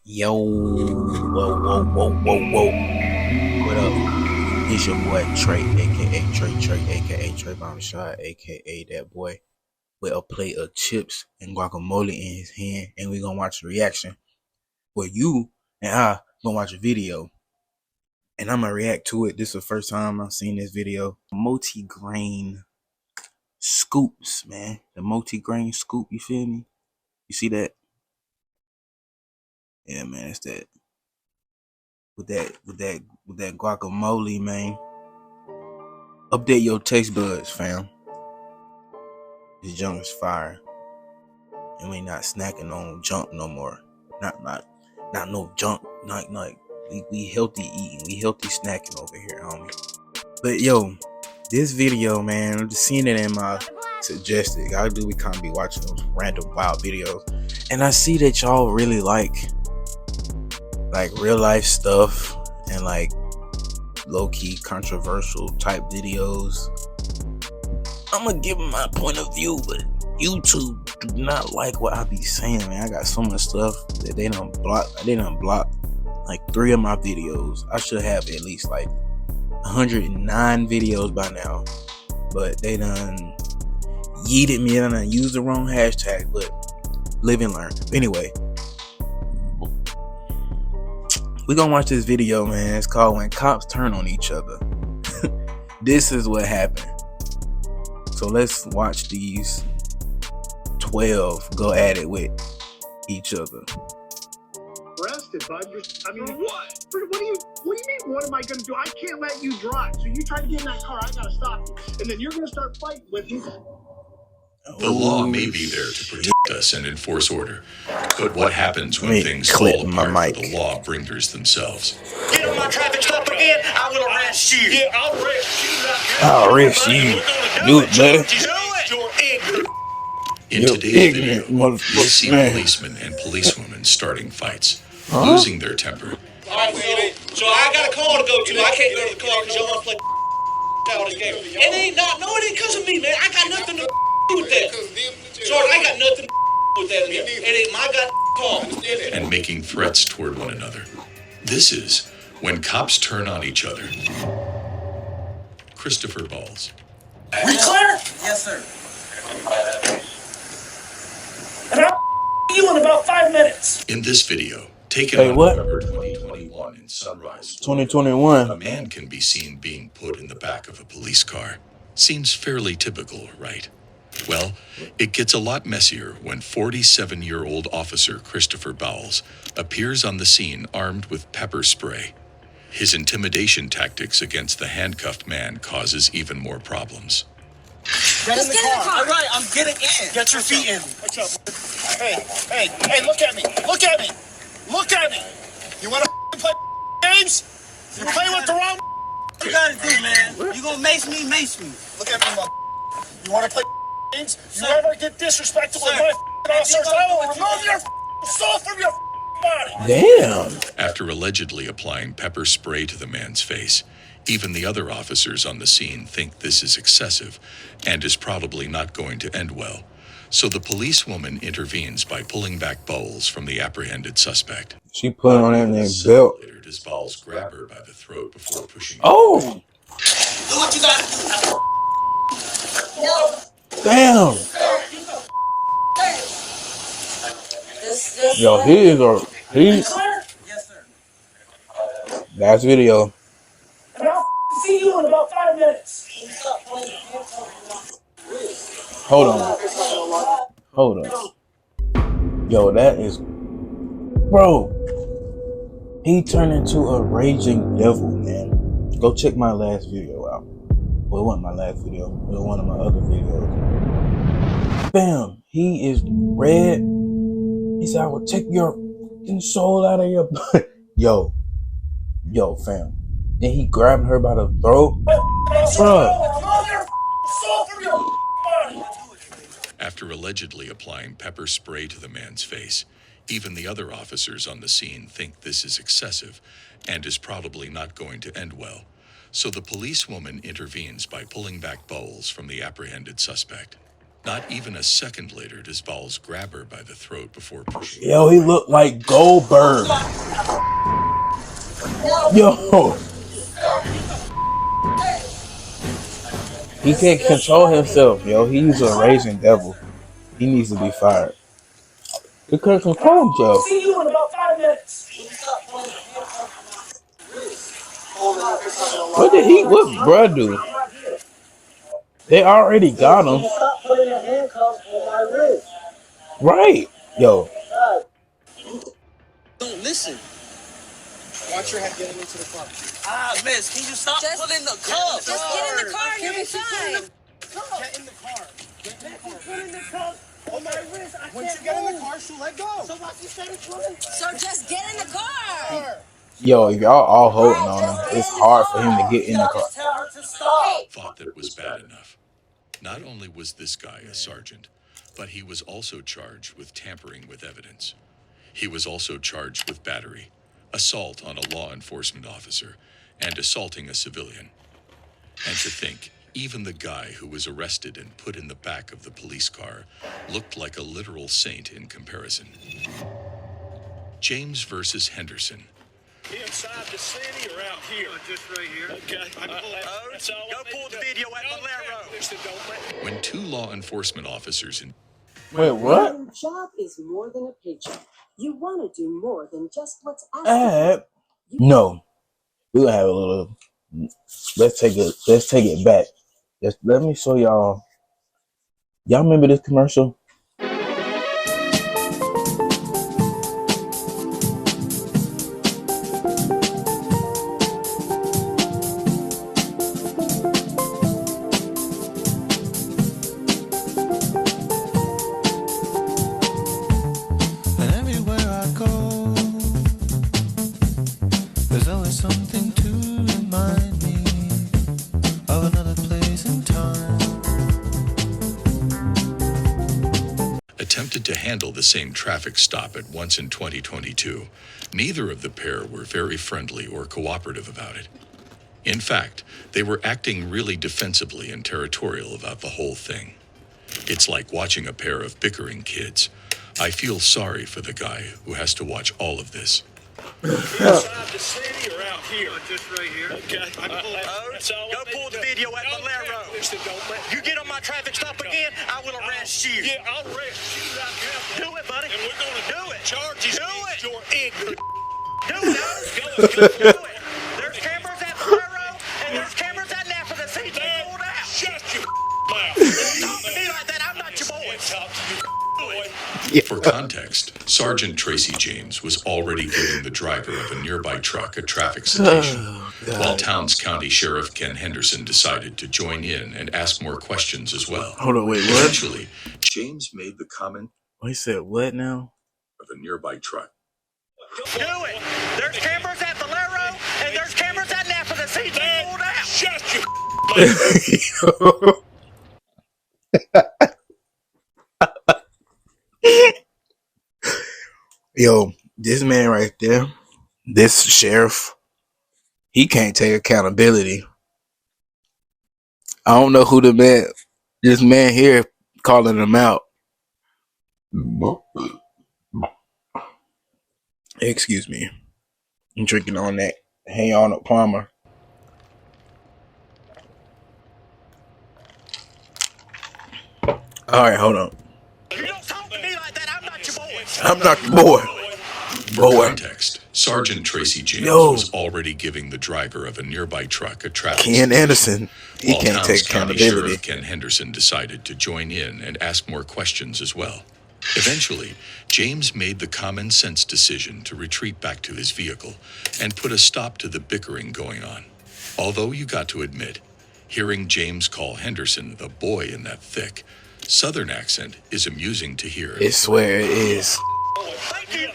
Yo, whoa. What up? It's your boy Trey, aka Trey, aka TreVann-Rashad, aka that boy with a plate of chips and guacamole in his hand, and we gonna watch the reaction. Where you and I gonna watch a video, and I'm gonna react to it. This is the first time I've seen this video. Multi-grain scoops, man. The multi-grain scoop, you feel me? You see that? Yeah, man, it's that. With that guacamole, man. Update your taste buds, fam. This junk is fire. And we not snacking on junk no more. Not no junk. Not we healthy eating. We healthy snacking over here, homie. But yo, this video, man, I'm just seeing it in my suggested. We can't be watching those random wild videos. And I see that y'all really like real life stuff and like low-key controversial type videos. I'm gonna give them my point of view, but YouTube do not like what I be saying, man. I got so much stuff that they done block. They done block like 3 of my videos. I should have at least like 109 videos by now, but they done yeeted me and I used the wrong hashtag. But live and learn. Anyway, we gonna watch this video, man. It's called "When Cops Turn on Each Other." This is what happened. So let's watch these 12 go at it with each other. Arrested, bud. I mean, what? What do you mean? What am I gonna do? I can't let you drive. So you try to get in that car, I gotta stop you, and then you're gonna start fighting with me. The law may be there to protect us and enforce order, but what happens when things fall apart for the law bringers themselves? Get on my traffic stop again, I will arrest you. Yeah, I'll arrest you. I'll arrest you. Do it, buddy. In today's video, we see policemen and policewomen starting fights, losing their temper. Alright, so I got a call to go to. I can't go to the car because y'all want to play out of the game. It ain't because of me, man. I got nothing to do with that. Sorry, I got nothing to do with that. It ain't my call. And making threats toward one another. This is When Cops Turn on Each Other. Christopher Balls. We clear? Yes, sir. And I'll you in about 5 minutes. In this video, taken on November 2021 in Sunrise, 2021. a man can be seen being put in the back of a police car. Seems fairly typical, right? Well, it gets a lot messier when 47-year-old officer Christopher Bowles appears on the scene armed with pepper spray. His intimidation tactics against the handcuffed man causes even more problems. Get in the car. All right, I'm getting in. Get your feet in. What's up? Hey, look at me. Look at me. Look at me. You want to play games? You play with the wrong. What you gotta do, man? You gonna mace me? Look at me, you want to play games? You ever get disrespectful with my officers, I will remove your soul from your body. Damn. After allegedly applying pepper spray to the man's face, even the other officers on the scene think this is excessive and is probably not going to end well. So the policewoman intervenes by pulling back Bowles from the apprehended suspect. She put on that nigga belt. Later, does Bowles grab her by the throat before pushing her. Oh! Do what you gotta do. Damn! Yo, he. Yes, sir. Last video. And I'll see you in about 5 minutes. Hold on. Yo, that is, bro. He turned into a raging devil, man. Go check my last video out. Well, it wasn't my last video. It was one of my other videos. Bam. He is red. He said, "I will take your soul out of your butt." Yo, fam. Then he grabbed her by the throat. Bro. After allegedly applying pepper spray to the man's face, even the other officers on the scene think this is excessive and is probably not going to end well. So the policewoman intervenes by pulling back Bowles from the apprehended suspect. Not even a second later does Bowles grab her by the throat before pushing her Yo, he away. looked like Goldberg. Yo, he can't control himself. Yo, he's a raging devil. He needs to be fired. He couldn't control himself. See you in about 5 minutes. What bruh do? They already got him. Stop putting the handcuffs on my wrist. Right. Yo, Don't listen. Watch your head getting into the car. Ah, miss, can you stop pulling the cuffs? Just get in the car and you'll be fine. Get in the car. Get in the car. Putting the cuffs on my wrist. I Once you get in the car, she'll let go. So why you started pulling? So just get in the car. yo, if y'all all holding on him, it's hard for him to get in the car. Just tell her to stop. Thought that was bad enough. Not only was this guy a sergeant, but he was also charged with tampering with evidence. He was also charged with battery, assault on a law enforcement officer, and assaulting a civilian. And to think, even the guy who was arrested and put in the back of the police car looked like a literal saint in comparison. James versus Henderson. Inside the city or out here? Just right here. Okay. Go pull the video at Valero. When two law enforcement officers in Wait, what? Your job is more than a paycheck. You want to do more than just what's asked. No. We're gonna have a little. Let's take it back. Just let me show y'all. Y'all remember this commercial? And everywhere I go, there's always something to remind me of another place and time. attempted to handle the same traffic stop at once in 2022. Neither of the pair were very friendly or cooperative about it. In fact, they were acting really defensively and territorial about the whole thing. It's like watching a pair of bickering kids. I feel sorry for the guy who has to watch all of this. Inside the city or out here? Just right here. Okay. Go pull the video at Valero. You get on my traffic stop again, I will arrest you. Yeah, I'll arrest you right now. Do it, buddy. And we're going to Do it. charge you Do against it. your ignorant. Do it. Do it. There's cameras at Valero, and there's cameras at Napa that see you pulled out. Shut your mouth. Talk to me like that, I'm not your boy. Talk to you, boy. For context, Sergeant Tracy James was already giving the driver of a nearby truck a traffic citation, while Towns County Sheriff Ken Henderson decided to join in and ask more questions as well. Hold on, wait, what? Eventually, James made the comment Oh, he said what now? of a nearby truck. Do it. There's cameras at Valero, and there's cameras at Napa that see you pulled out. Shut your mouth. Yo, this man right there, this sheriff, he can't take accountability. I don't know who this man here calling him out. Excuse me. I'm drinking on that Hey Arnold Palmer. All right, hold on. You don't talk to me like that, I'm not your boy. I'm not the boy. For Boy. context, Sergeant Tracy James Yo. was already giving the driver of a nearby truck a traffic Ken citation, Anderson, he while can't Towns take County accountability. Sheriff Ken Henderson decided to join in and ask more questions as well. Eventually, James made the common sense decision to retreat back to his vehicle and put a stop to the bickering going on. Although you got to admit, hearing James call Henderson the boy in that thick Southern accent is amusing to hear. I swear it is. Thank you.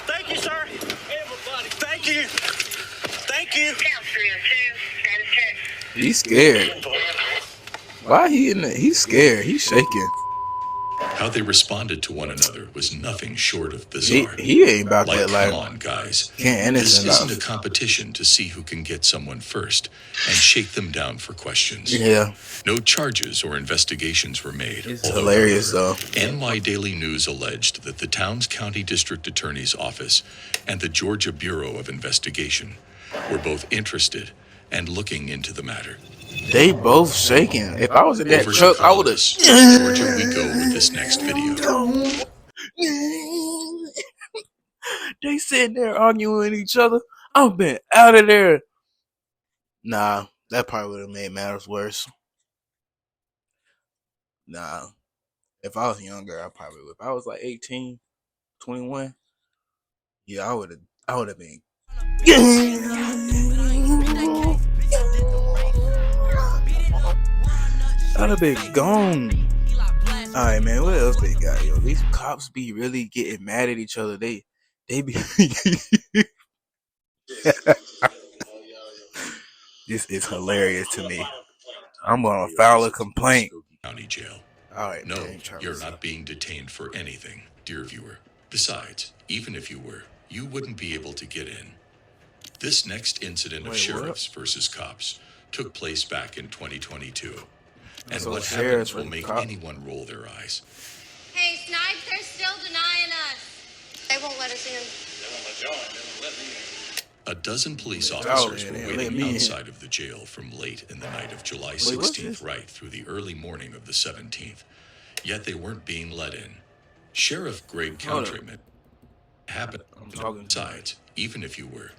Thank you, sir. Everybody, Thank you. Thank you. He's scared. Why he in there? He's scared. He's shaking. How they responded to one another was nothing short of bizarre. He ain't about Like, that life. come on, guys. Can't This innocent isn't a enough. competition to see who can get someone first and shake them down for questions. Yeah, No charges or investigations were made. it's although, hilarious however, though. NY Daily News alleged that the Towns County District Attorney's Office and the Georgia Bureau of Investigation were both interested and looking into the matter. They both shaking. If I was in that Over truck, I would have. Georgia, we go with this next video. They sitting there arguing with each other. I've been out of there. Nah, that probably would have made matters worse. Nah, if I was younger, I probably would. If I was like 18, 21, yeah, I would have been. I'd have been gone. Alright, man, what else they got, yo? These cops be really getting mad at each other. They be This is hilarious to me. I'm gonna file a complaint. County Jail. Alright, No, man, you're not being detained for anything, dear viewer. Besides, even if you were, you wouldn't be able to get in. This next incident of Wait, sheriffs versus cops took place back in 2022. And So what sheriffs happens will versus make cops. anyone roll their eyes. Hey, Snipes, they're still denying us. They won't let us in. A dozen police Oh, officers yeah, were they let waiting me in. outside of the jail from late in the night of July what's 16th this? right through the early morning of the 17th. Yet they weren't being let in. Sheriff Greg Hold up. Countryman happened. I'm talking to Besides, even if you were,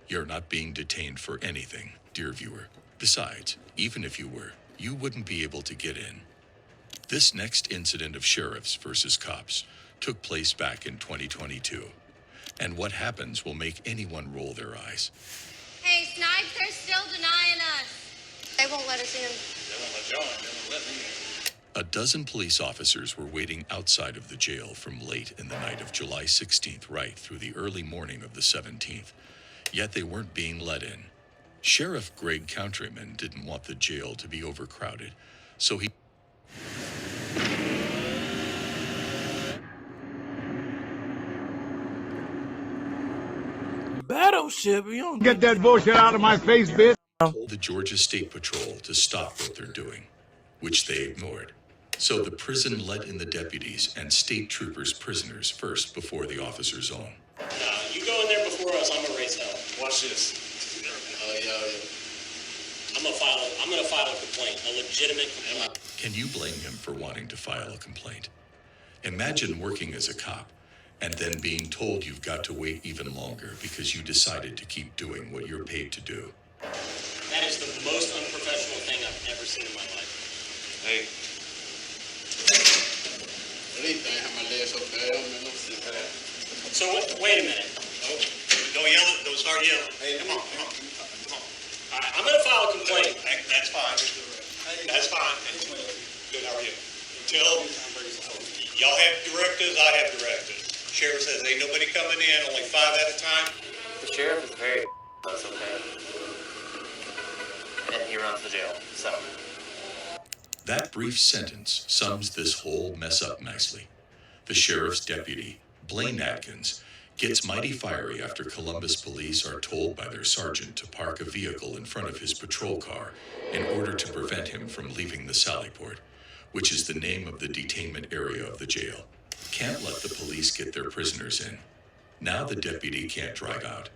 you're not being detained for anything, dear viewer. Besides, even if you were, you wouldn't be able to get in. This next incident of sheriffs versus cops took place back in 2022. And what happens will make anyone roll their eyes. Hey, Snipes, they're still denying us. They won't let us in. A dozen police officers were waiting outside of the jail from late in the night of July 16th right through the early morning of the 17th. Yet they weren't being let in. Sheriff Greg Countryman didn't want the jail to be overcrowded, so he Battleship, you don't Get that bullshit out of my face, bitch. told the Georgia State Patrol to stop what they're doing, which they ignored. So the prison let in the deputies and state troopers prisoners first before the officers' own. You go in there before us, I'm gonna raise hell. Watch this. I'm gonna file a complaint, a legitimate complaint. Can you blame him for wanting to file a complaint? Imagine working as a cop and then being told you've got to wait even longer because you decided to keep doing what you're paid to do. That is the most unprofessional thing I've ever seen in my life. Hey. So wait a minute. Don't yell it. Don't start yelling. Hey, come on. All right, I'm gonna file a complaint. That's fine. That's fine. Good. How are you? Until y'all have directives, I have directives. Sheriff says ain't nobody coming in, only 5 at a time. The sheriff is very that's okay. And he runs the jail, so. That brief sentence sums this whole mess up nicely. The sheriff's deputy, Blaine Atkins, gets mighty fiery after Columbus police are told by their sergeant to park a vehicle in front of his patrol car in order to prevent him from leaving the Sallyport, which is the name of the detainment area of the jail. Can't let the police get their prisoners in. Now the deputy can't drive out.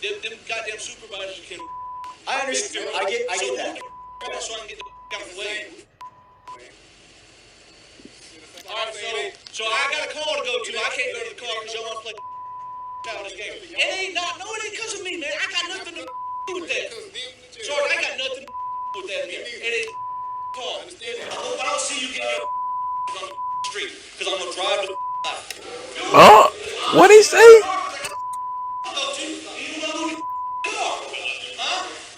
Them goddamn supervisors can. I understand. I get that. So I can get the out of the way. All right, so I got a call to go to. I can't go to the car because y'all want to play out this game. It ain't because of me, man. I got nothing to do with that. Sorry, I got nothing to do with that. It ain't call. I hope I don't see you get your on the street because I'm gonna drive the out. Oh, what'd he say?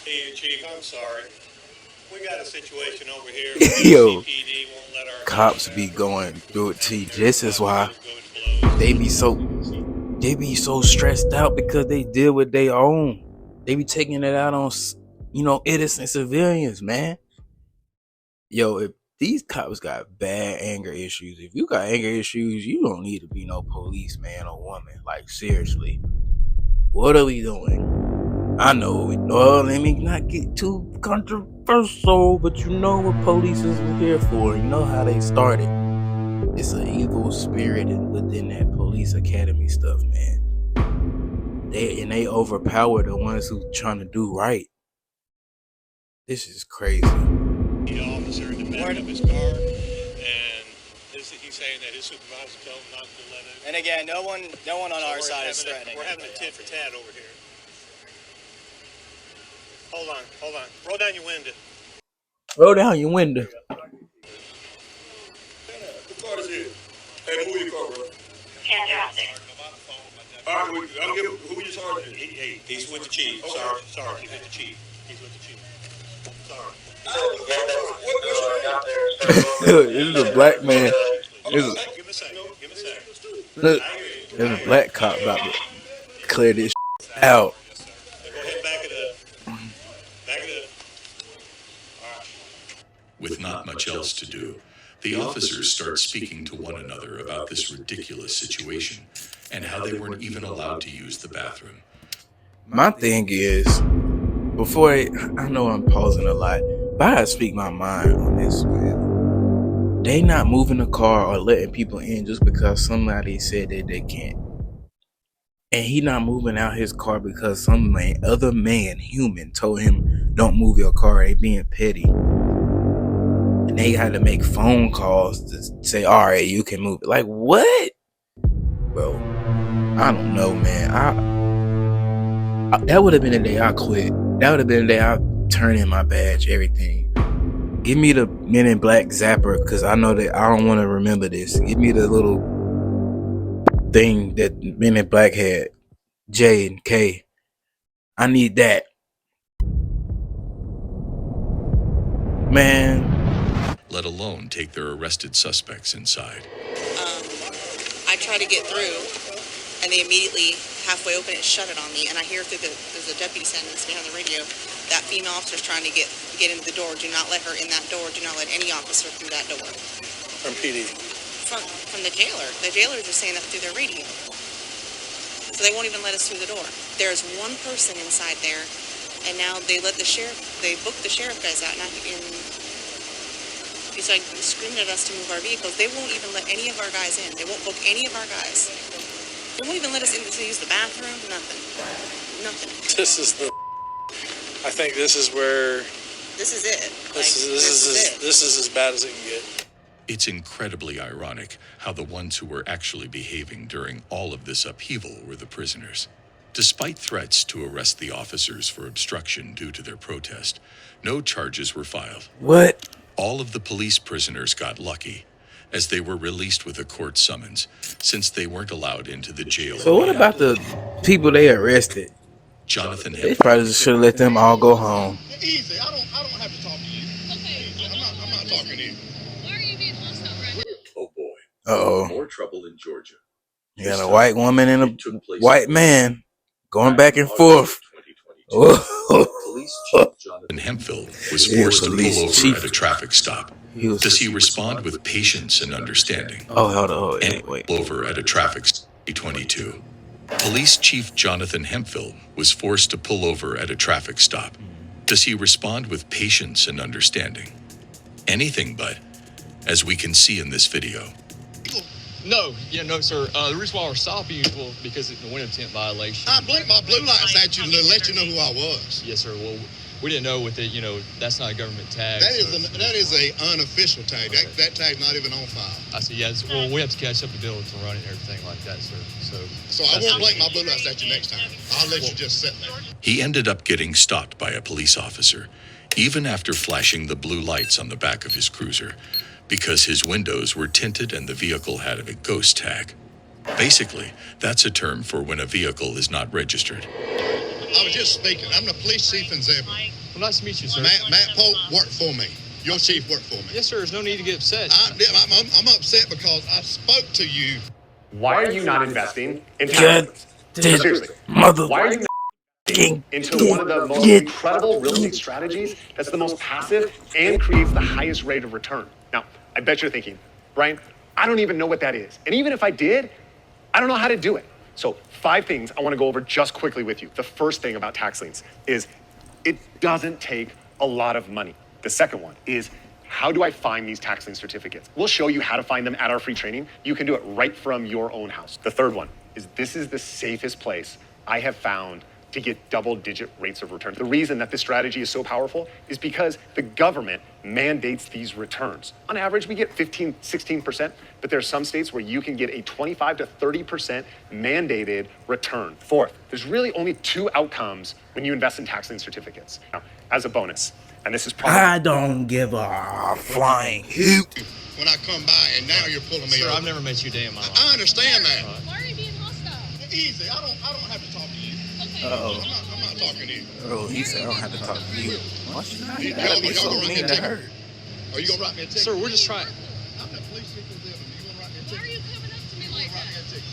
Hey, Chief, I'm sorry. We got a situation over here. Yo, CPD won't let our cops be going through it. See, this is why they be so stressed out because they deal with their own. They be taking it out on, innocent civilians, man. Yo, These cops got bad anger issues. If you got anger issues, you don't need to be no policeman or woman. Like, seriously. What are we doing? I know, let me not get too controversial, but you know what police is here for. You know how they started. It's an evil spirit within that police academy stuff, man. They overpower the ones who trying to do right. This is crazy. The officer in the back of his car, and he's saying that his supervisor told him not to let it. And again, no one on our side is threatening. We're having a tit for tat over here. Hold on. Roll down your window. Roll down your window. What car is it? Hey, move your car, bro. Can't out there. All right, I'll give who you sergeant. He's with the chief. Sorry, he's with the chief. Sorry. This is a black man. Give me a second. Look, there's a black cop about to clear this out. Go ahead, back it up. All right. With not much else to do, the officers start speaking to one another about this ridiculous situation and how they weren't even allowed to use the bathroom. My thing is, before I know I'm pausing a lot, but I gotta speak my mind on this, man. They not moving the car or letting people in just because somebody said that they can't. And he not moving out his car because some other human told him, don't move your car. They being petty. And they had to make phone calls to say, all right, you can move it. Like, what? Bro, I don't know, man. That would have been the day I quit. That would have been the day I turned in my badge, everything. Give me the Men in Black zapper, because I know that I don't want to remember this. Give me the little thing that Men in Black had, J and K. I need that. Man. Let alone take their arrested suspects inside. I try to get through, and they immediately halfway open it, shut it on me, and I hear through there's a deputy standing behind the radio, that female officer's trying to get into the door. Do not let her in that door. Do not let any officer through that door. From PD. From the jailer. The jailers are saying that through their radio. So they won't even let us through the door. There's one person inside there, and now they booked the sheriff guys out, and he's like screaming at us to move our vehicles. They won't even let any of our guys in. They won't book any of our guys. They won't even let us in to use the bathroom. Nothing. I think this is where. This is it. This is as bad as it can get. It's incredibly ironic how the ones who were actually behaving during all of this upheaval were the prisoners. Despite threats to arrest the officers for obstruction due to their protest, no charges were filed. What? All of the police prisoners got lucky, as they were released with a court summons, since they weren't allowed into the jail. So what about the people they arrested? Jonathan They probably should have let them all go home. Easy. I don't have to talk to you. Okay. I'm not talking to you. Why are you being hostile right now? Oh boy. Uh-oh. More trouble in Georgia. You got a white woman and a white man going back and forth. Police Chief Jonathan Hemphill was forced to pull over at a traffic stop. Does he respond with patience and understanding? And wait. Pull over at a traffic stop. 22. Police Chief Jonathan Hemphill was forced to pull over at a traffic stop. Does he respond with patience and understanding? Anything but, as we can see in this video. No, sir. The reason why we're stopping you is because it's a window tint violation. I blinked my blue lights at you to let you know who I was. Yes, sir. Well, we didn't know with it. That's not a government tag. That is a unofficial tag. Okay. That tag's not even on file. I see. Yes. Well, we have to catch up the bill to run it and everything like that, sir. So I won't blink my blue lights at you next time. I'll let you just sit there. He ended up getting stopped by a police officer, even after flashing the blue lights on the back of his cruiser, because his windows were tinted and the vehicle had a ghost tag. Basically, that's a term for when a vehicle is not registered. I was just speaking. I'm the police chief in Zebulon. Well, nice to meet you, sir. Matt Pope worked for me. Your chief worked for me. Yes, sir. There's no need to get upset. I'm upset because I spoke to you. Why are you not investing in God, seriously? Mother. Why are you not into one of the most incredible real estate strategies that's the most passive and creates the highest rate of return. Now, I bet you're thinking, Brian, I don't even know what that is. And even if I did, I don't know how to do it. So 5 things I want to go over just quickly with you. The first thing about tax liens is it doesn't take a lot of money. The second one is, how do I find these tax lien certificates? We'll show you how to find them at our free training. You can do it right from your own house. The third one is, this is the safest place I have found to get double-digit rates of return. The reason that this strategy is so powerful is because the government mandates these returns. On average, we get 15, 16%, but there are some states where you can get a 25 to 30% mandated return. Fourth, there's really only 2 outcomes when you invest in tax lien certificates. Now, as a bonus, and this is probably... I don't give a flying hoot. When I come by and now you're pulling me Sir, over. I've never met you a day in my life. I understand that. Why are you being hostile? Easy. I don't have to talk to you. Okay. I'm not talking to you. Oh, he said I don't have to talk to you. Why should I? Y'all That'd be gonna so write me mean a to ticket? her. Are you gonna write me a ticket? Sir, we're just trying. I'm the police superintendent. You gonna write me a Why are ticket? you coming up to me like that?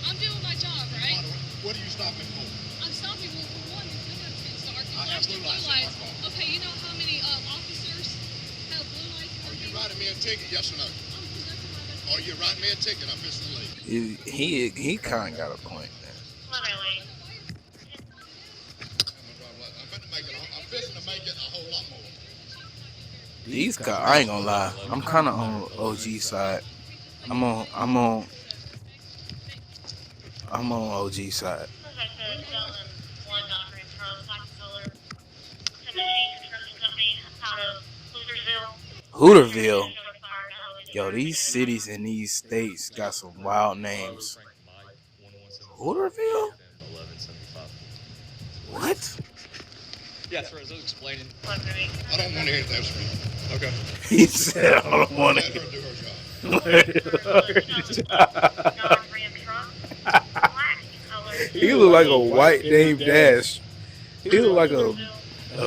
I'm doing my job, right? What are you stopping for? I'm stopping you for one. You're coming up to me, so are you I have flashing blue lights in my car. Okay, you know how many officers have blue lights? Are you writing me a ticket? Yes or no? Are you writing me a ticket? I'm fixing to leave. He kind of got a point, man. I'm fixing to make it a whole lot more. These cops, I ain't gonna lie. I'm kind of on OG side. I'm on OG side. Hooterville. Yo, these cities and these states got some wild names. Hooterville? What? Yeah, sir, as I was explaining. I don't want to hear that from you. Okay. He said I don't want Let to. her do her job. He look like a white Dame Dash. He look like a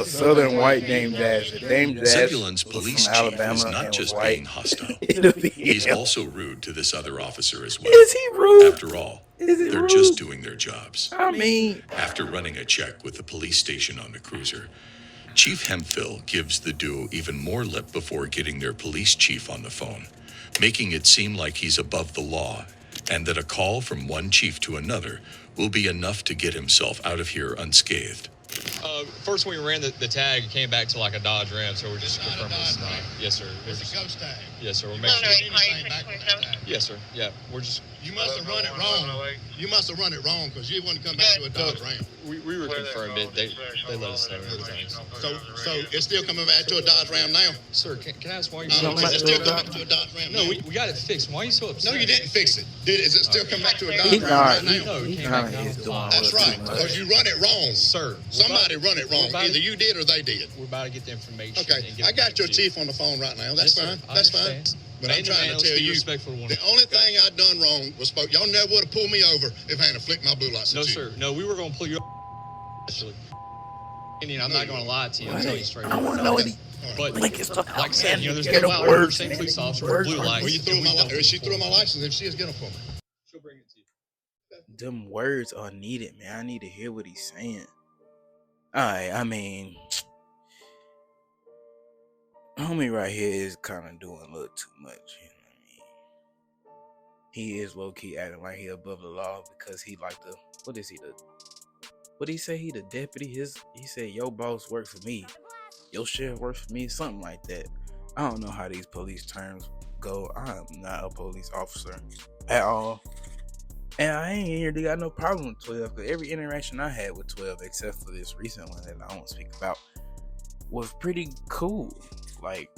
southern white Dame Dash. If Dame Dash Zebulon's was police from chief Alabama is and not was just white, being hostile. it'll be He's him. also rude to this other officer as well. Is he rude? After all, Is it they're rude? just doing their jobs. I mean, After running a check with the police station on the cruiser, Chief Hemphill gives the duo even more lip before getting their police chief on the phone, making it seem like he's above the law and that a call from one chief to another will be enough to get himself out of here unscathed. First, when we ran the tag, it came back to like a Dodge Ram, so we're just confirming it's not. Yes, sir. It's a ghost tag. Yes, sir. We're You making must have anything back with that tag. Yes, sir. Yeah, we're just. You must have run it wrong. You must have run it wrong because you wouldn't come back to a Dodge Ram. We were confirmed it. They let us know everything. So it's still coming back to a Dodge Ram now? Sir, can I ask why you? It's still coming back to a Dodge Ram now? No, we got it fixed. Why are you so upset? No, you didn't fix it. Is it still coming back to a Dodge he Ram not. right now? He kind of is doing That's right, because you run it wrong. Sir, Somebody run it wrong. Either you did or they did. We're about to get the information. Okay, I got your chief on the phone right now. That's fine. That's fine. But I'm trying to tell you, the only thing I done wrong was y'all never would have pulled me over if I hadn't flicked my blue lights. No, sir. No, we were going to pull you up. Actually, I'm not going to lie to you. I'm telling you straight up. I want to know what he. But Like it's like I said, there's Get no the out words, same man. police officer Words with blue are- lights. Well, you threw my license. If she threw my license, if she is getting for me. She'll bring it to you. Them words are needed, man. I need to hear what he's saying. Alright, I mean, homie right here is kind of doing a little too much. You know what I mean? He is low key acting like he above the law because he like the what is he the? What did he say? He the deputy. He said your boss works for me, your sheriff works for me, something like that. I don't know how these police terms go. I am not a police officer at all. And I ain't really got no problem with 12 because every interaction I had with 12, except for this recent one that I won't speak about, was pretty cool. Like,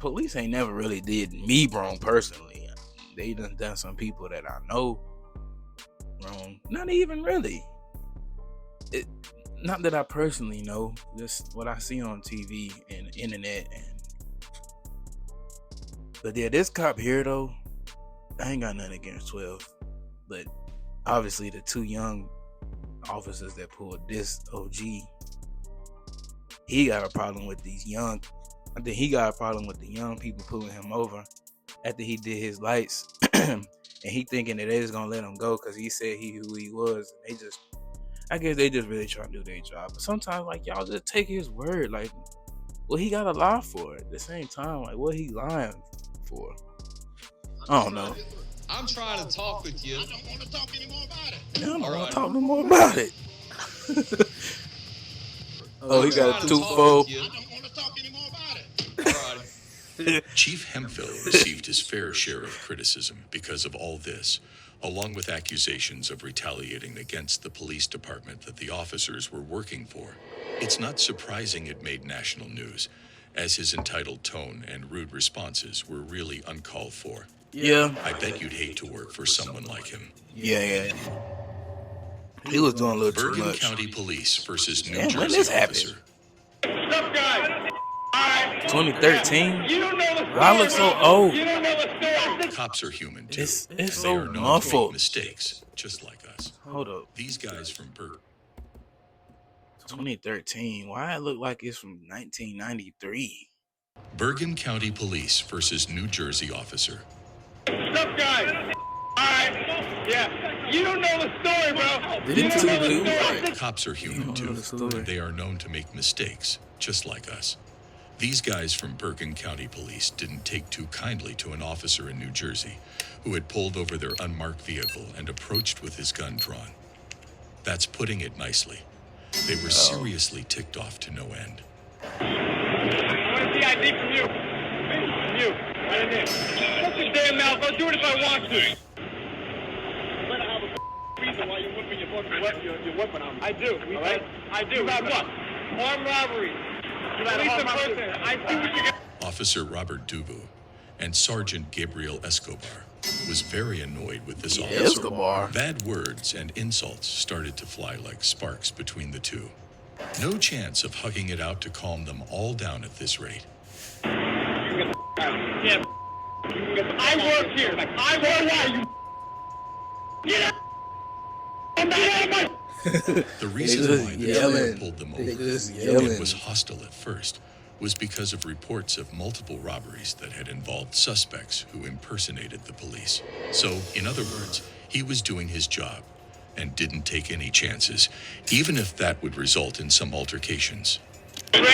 police ain't never really did me wrong personally. They done some people that I know wrong. Not even really. Not that I personally know, just what I see on TV and the internet. But yeah, this cop here though, I ain't got nothing against 12. But obviously the two young officers that pulled this OG, he got a problem with these young. I think he got a problem with the young people pulling him over after he did his lights. And he thinking that they just gonna let him go because he said who he was. I guess they just really trying to do their job. But sometimes, like, y'all just take his word. Like, what he got to lie for at the same time. Like, what he lying for? I don't know. I'm trying to talk with you. I don't want to talk anymore about it. I don't want to talk no more about it. Oh, he got a twofold. I don't want to talk anymore about it. Chief Hemphill received his fair share of criticism because of all this, along with accusations of retaliating against the police department that the officers were working for. It's not surprising it made national news, as his entitled tone and rude responses were really uncalled for. Yeah. I bet you'd hate to work for someone like him. Yeah. He was doing a little too Bergen much. County Police versus New Damn, when Jersey this happened? officer. 2013. I look so old. Cops are human too. It's They so are known to make muffled. mistakes, just like us. Hold up. These guys from Bergen. 2013. Why it look like it's from 1993? Bergen County Police versus New Jersey officer. Tough guy. Alright. Yeah. You don't know the story, bro. Didn't two dudes? Cops are human too. They are known to make mistakes, just like us. These guys from Bergen County Police didn't take too kindly to an officer in New Jersey who had pulled over their unmarked vehicle and approached with his gun drawn. That's putting it nicely. They were seriously ticked off to no end. I want to see ID from you. From you. Right in there. Shut your damn mouth. I'll do it if I want to. You better have a reason why you're whipping your weapon on me. I do. All right? I do. You got what? Armed robbery. Police impersonation. I see what you got. Officer Robert Dubu and Sergeant Gabriel Escobar was very annoyed with this officer. Escobar. Bad words and insults started to fly like sparks between the two. No chance of hugging it out to calm them all down at this rate. Yeah. I work here. I work here. Get out. I'm not out of my... The reason why the driver pulled them over and was hostile at first was because of reports of multiple robberies that had involved suspects who impersonated the police. So, in other words, he was doing his job and didn't take any chances, even if that would result in some altercations. Police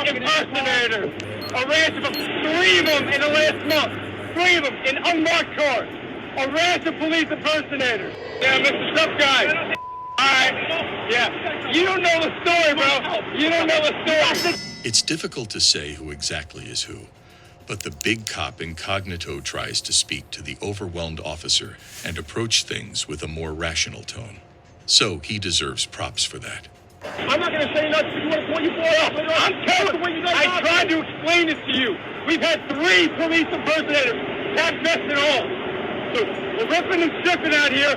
impersonator. Arrested for 3 of them in the last month. 3 of them in unmarked cars. Arrested police impersonators. Yeah, Mr. Tough Guy. Alright. Yeah. You don't know the story, bro. You don't know the story. It's difficult to say who exactly is who, but the big cop incognito tries to speak to the overwhelmed officer and approach things with a more rational tone. So he deserves props for that. I'm not going to say nothing because you want to pull your boy up. I'm telling you, I tried to explain this to you. We've had 3 police impersonators, cap vests and all. So we're ripping and stripping out here.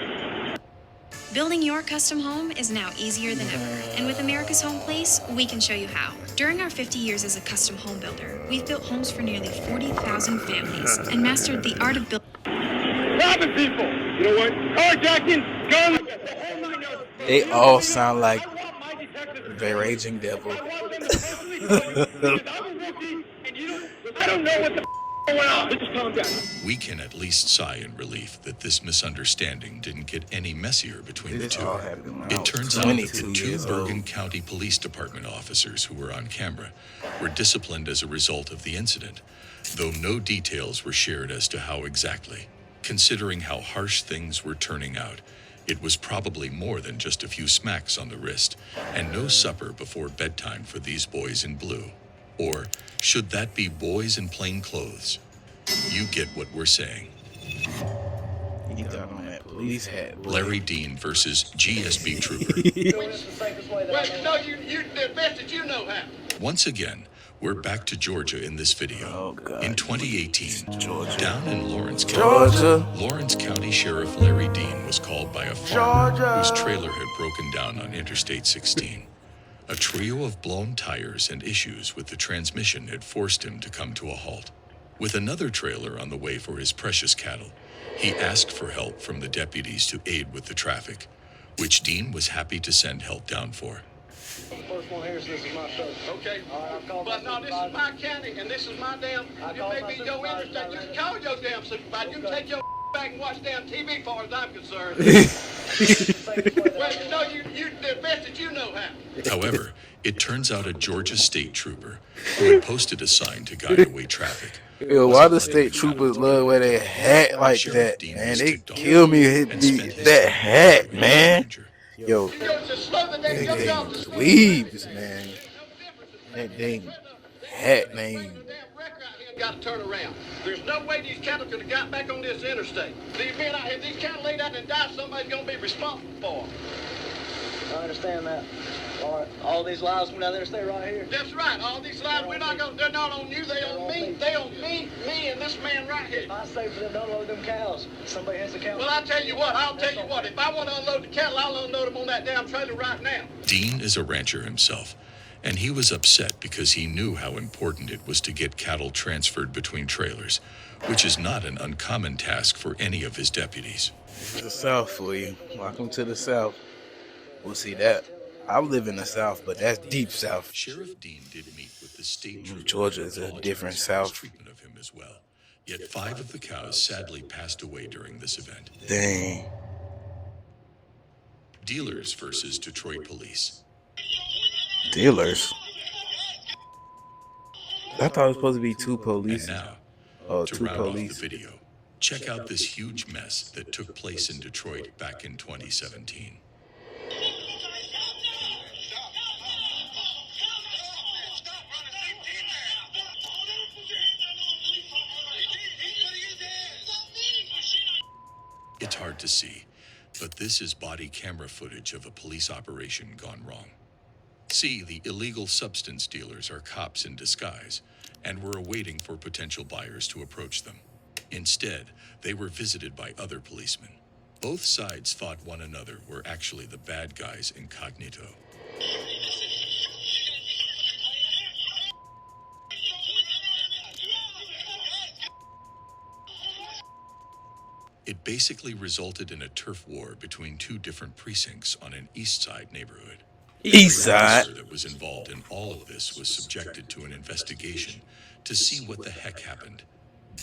Building your custom home is now easier than ever. And with America's Home Place, we can show you how. During our 50 years as a custom home builder, we've built homes for nearly 40,000 families and mastered the art of building. Robbing people. You know what? Carjacking, guns. They all sound like the Raging Devil. I don't know what the going on. Just calm down. We can at least sigh in relief that this misunderstanding didn't get any messier between the two. It turns out that the 2 Bergen County Police Department officers who were on camera were disciplined as a result of the incident, though no details were shared as to how exactly. Considering how harsh things were turning out, it was probably more than just a few smacks on the wrist, and no supper before bedtime for these boys in blue. Or should that be boys in plain clothes? You get what we're saying. He got on that police hat. Larry Dean versus GSB Trooper. Well, no, you the best that you know how. Once again, we're back to Georgia in this video. In 2018, down in Lawrence County, Lawrence County Sheriff Larry Dean was called by a farmer whose trailer had broken down on Interstate 16. A trio of blown tires and issues with the transmission had forced him to come to a halt. With another trailer on the way for his precious cattle, he asked for help from the deputies to aid with the traffic, which Dean was happy to send help down for. First one here, so this is my show. Okay. All right, I'll call But my no, this is my county, and this is my damn. You may be your interstate. You can call your damn supervisor. You can take your back and watch damn TV, far as I'm concerned. Well, you know, you the best that you know how. However, it turns out a Georgia state trooper who had posted a sign to guide away traffic. Yo, why the state troopers love wear their hat like that, man? They kill me with that hat, man. Yo, nigga, weebs, man. That dang hat, man. Got to turn around. There's no way these cattle could have got back on this interstate. These men out here, these cattle laid out and died, somebody's going to be responsible for them. I understand that. All right, all these lives went out there, stay right here. That's right. All these lives, they're not on you. They on me. They on me and this man right here. If I say for them to unload them cows, somebody has to count. Well, I'll tell you what. If I want to unload the cattle, I'll unload them on that damn trailer right now. Dean is a rancher himself, and he was upset because he knew how important it was to get cattle transferred between trailers, which is not an uncommon task for any of his deputies. This is the South for you. Welcome to the South. We'll see that. I live in the South, but that's deep South. Sheriff Dean did meet with the state trooper. Georgia is a different South. Treatment of him as well. Yet 5 of the cows sadly passed away during this event. Dang. Dealers versus Detroit police. Dealers? I thought it was supposed to be 2 police. And now, oh, to 2 round police. off the video, check out this huge mess that took place in Detroit back in 2017. It's hard to see, but this is body camera footage of a police operation gone wrong. See, the illegal substance dealers are cops in disguise and were awaiting for potential buyers to approach them. Instead, they were visited by other policemen. Both sides thought one another were actually the bad guys incognito. It basically resulted in a turf war between 2 different precincts on an East Side neighborhood. East Side? The officer that was involved in all of this was subjected to an investigation to see what the heck happened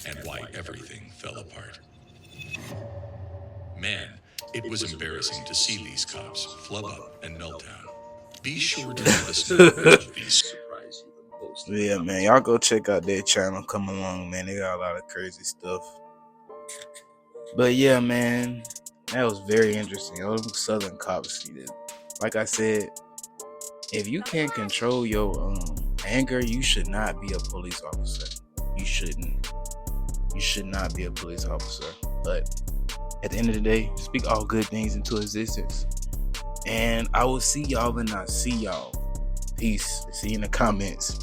and why everything fell apart. Man, it was embarrassing to see these cops flub up and melt down. Be sure to let us know which of these surprised you the most. Yeah, man, y'all go check out their channel. Come along, man. They got a lot of crazy stuff. But yeah, man, that was very interesting. Those Southern cops, like I said, if you can't control your anger, you should not be a police officer. You shouldn't. You should not be a police officer. But at the end of the day, speak all good things into existence. And I will see y'all when I see y'all. Peace. See you in the comments.